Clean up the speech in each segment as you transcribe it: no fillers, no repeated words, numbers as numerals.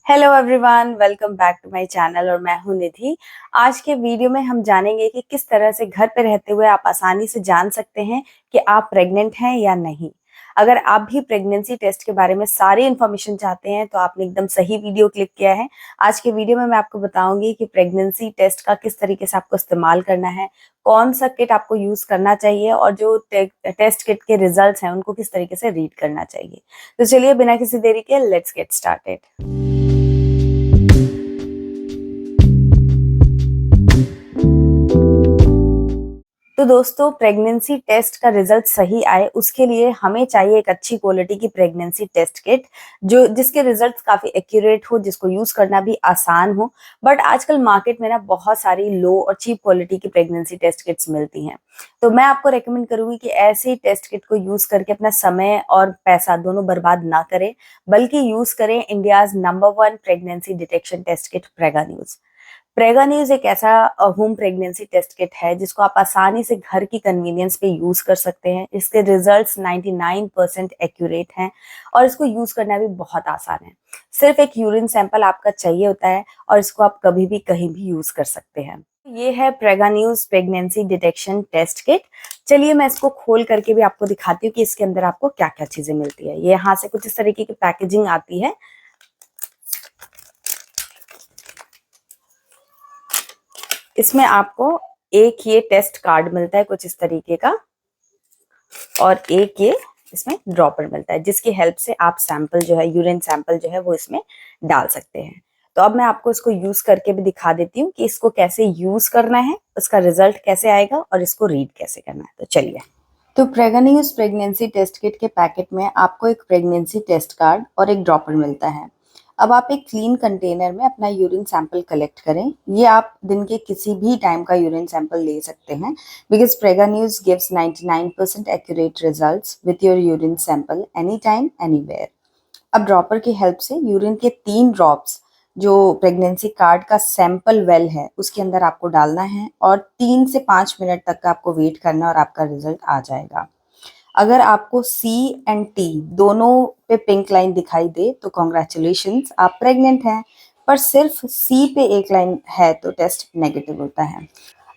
Hello everyone, welcome back to my channel और मैं हूं निधि। आज के वीडियो में हम जानेंगे कि किस तरह से घर पे रहते हुए आप आसानी से जान सकते हैं कि आप प्रेग्नेंट हैं या नहीं। अगर आप भी प्रेगनेंसी टेस्ट के बारे में सारी इन्फॉर्मेशन चाहते हैं तो आपने एकदम सही वीडियो क्लिक किया है। आज के वीडियो में मैं आपको बताऊंगी कि प्रेगनेंसी टेस्ट का किस तरीके से आपको इस्तेमाल करना है, कौन सा किट आपको यूज करना चाहिए और जो टेस्ट किट के रिजल्ट्स हैं उनको किस तरीके से रीड करना चाहिए। तो चलिए बिना किसी देरी के लेट्स गेट स्टार्टेड। तो दोस्तों, प्रेगनेंसी टेस्ट का रिजल्ट सही आए उसके लिए हमें चाहिए एक अच्छी क्वालिटी की प्रेगनेंसी टेस्ट किट जो जिसके रिजल्ट काफी एक्यूरेट हो, जिसको यूज करना भी आसान हो। बट आजकल मार्केट में ना बहुत सारी लो और चीप क्वालिटी की प्रेगनेंसी टेस्ट किट्स मिलती हैं। तो मैं आपको रेकमेंड करूंगी कि ऐसी टेस्ट किट को यूज करके अपना समय और पैसा दोनों बर्बाद ना करें, बल्कि यूज करें India's number 1 pregnancy detection test kit Prega News. Prega News एक ऐसा होम प्रेगनेंसी टेस्ट किट है जिसको आप आसानी से घर की कन्वीनियंस पे यूज कर सकते हैं। इसके रिजल्ट्स 99% एक्यूरेट हैं और इसको यूज करना भी बहुत आसान है। सिर्फ एक यूरिन सैंपल आपका चाहिए होता है और इसको आप कभी भी कहीं भी यूज कर सकते हैं। ये है Prega News pregnancy detection test kit. चलिए मैं इसको खोल करके भी आपको दिखाती हूँ कि इसके अंदर आपको क्या क्या चीजें मिलती है। ये यहाँ से कुछ इस तरीके की पैकेजिंग आती है। इसमें आपको एक ये टेस्ट कार्ड मिलता है कुछ इस तरीके का, और एक ये इसमें ड्रॉपर मिलता है जिसकी हेल्प से आप सैंपल जो है, यूरिन सैंपल जो है वो इसमें डाल सकते हैं। तो अब मैं आपको इसको यूज करके भी दिखा देती हूँ कि इसको कैसे यूज करना है, उसका रिजल्ट कैसे आएगा और इसको रीड कैसे करना है। तो चलिए। तो Prega News pregnancy test kit के पैकेट में आपको एक प्रेगनेंसी टेस्ट कार्ड और एक ड्रॉपर मिलता है। अब आप एक क्लीन कंटेनर में अपना यूरिन सैंपल कलेक्ट करें। ये आप दिन के किसी भी टाइम का यूरिन सैंपल ले सकते हैं, because प्रेगा news gives 99% accurate results with your urine sample any time anywhere. अब ड्रॉपर की हेल्प से यूरिन के 3 ड्रॉप्स जो प्रेगनेंसी कार्ड का सैंपल वेल है उसके अंदर आपको डालना है और 3 से 5 मिनट तक का आपको वेट करना और आपका रिजल्ट आ जाएगा। अगर आपको सी एंड टी दोनों पे पिंक लाइन दिखाई दे तो कॉन्ग्रेचुलेशंस, आप प्रेग्नेंट हैं। पर सिर्फ सी पे एक लाइन है तो टेस्ट नेगेटिव होता है।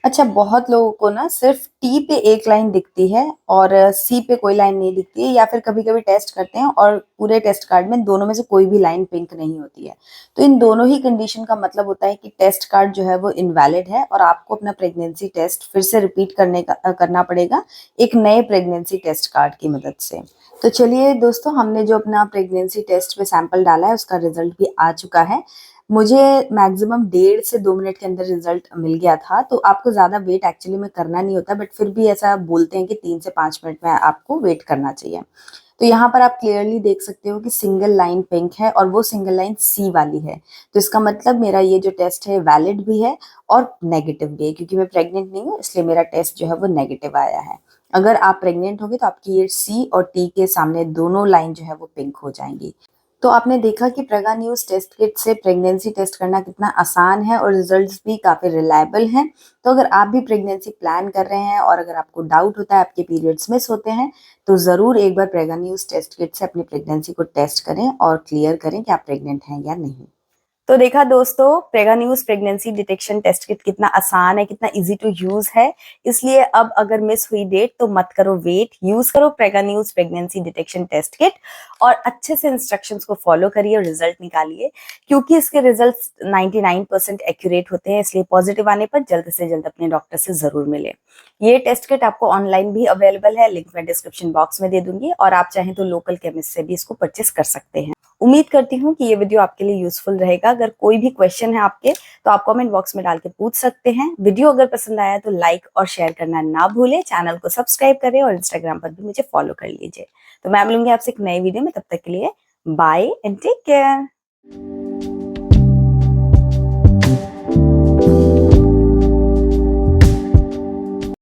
अच्छा, बहुत लोगों को ना सिर्फ टी पे एक लाइन दिखती है और सी पे कोई लाइन नहीं दिखती है, या फिर कभी कभी टेस्ट करते हैं और पूरे टेस्ट कार्ड में दोनों में से कोई भी लाइन पिंक नहीं होती है। तो इन दोनों ही कंडीशन का मतलब होता है कि टेस्ट कार्ड जो है वो इनवैलिड है और आपको अपना प्रेगनेंसी टेस्ट फिर से रिपीट करना पड़ेगा एक नए प्रेगनेंसी टेस्ट कार्ड की मदद से। तो चलिए दोस्तों, हमने जो अपना प्रेगनेंसी टेस्ट पे सैंपल डाला है उसका रिजल्ट भी आ चुका है। मुझे मैक्सिमम 1.5 से 2 मिनट के अंदर रिजल्ट मिल गया था। तो आपको ज़्यादा वेट एक्चुअली में करना नहीं होता, बट फिर भी ऐसा बोलते हैं कि 3 से 5 मिनट में आपको वेट करना चाहिए। तो यहाँ पर आप क्लियरली देख सकते हो कि सिंगल लाइन पिंक है और वो सिंगल लाइन सी वाली है। तो इसका मतलब मेरा ये जो टेस्ट है वैलिड भी है और नेगेटिव भी है, क्योंकि मैं प्रेग्नेंट नहीं हूँ इसलिए मेरा टेस्ट जो है वो नेगेटिव आया है। अगर आप प्रेग्नेंट होगे तो आपकी ये सी और टी के सामने दोनों लाइन जो है वो पिंक हो जाएंगी। तो आपने देखा कि प्रेगा न्यूज टेस्ट किट से प्रेगनेंसी टेस्ट करना कितना आसान है और रिजल्ट्स भी काफी रिलायबल हैं। तो अगर आप भी प्रेगनेंसी प्लान कर रहे हैं और अगर आपको डाउट होता है, आपके पीरियड्स मिस होते हैं, तो जरूर एक बार प्रेगा न्यूज टेस्ट किट से अपनी प्रेगनेंसी को टेस्ट करें और क्लियर करें कि आप प्रेग्नेंट हैं या नहीं। तो देखा दोस्तों, Prega News pregnancy detection test kit कितना आसान है, कितना इजी टू यूज है। इसलिए अब अगर मिस हुई डेट तो मत करो वेट, यूज करो Prega News pregnancy detection test kit और अच्छे से इंस्ट्रक्शंस को फॉलो करिए और रिजल्ट निकालिए, क्योंकि इसके रिजल्ट्स 99% एक्यूरेट होते हैं। इसलिए पॉजिटिव आने पर जल्द से जल्द अपने डॉक्टर से जरूर मिले। ये टेस्ट किट आपको ऑनलाइन भी अवेलेबल है, लिंक मैं डिस्क्रिप्शन बॉक्स में दे दूंगी और आप चाहें तो लोकल केमिस्ट से भी इसको परचेस कर सकते हैं। उम्मीद करती हूँ कि ये वीडियो आपके लिए यूजफुल रहेगा। अगर कोई भी क्वेश्चन है आपके तो आप कमेंट बॉक्स में डाल के पूछ सकते हैं। वीडियो अगर पसंद आया तो लाइक और शेयर करना ना भूलें, चैनल को सब्सक्राइब करें और इंस्टाग्राम पर भी मुझे फॉलो कर लीजिए। तो मैं मिलूंगी आपसे एक नई वीडियो में, तब तक के लिए बाय एंड टेक केयर।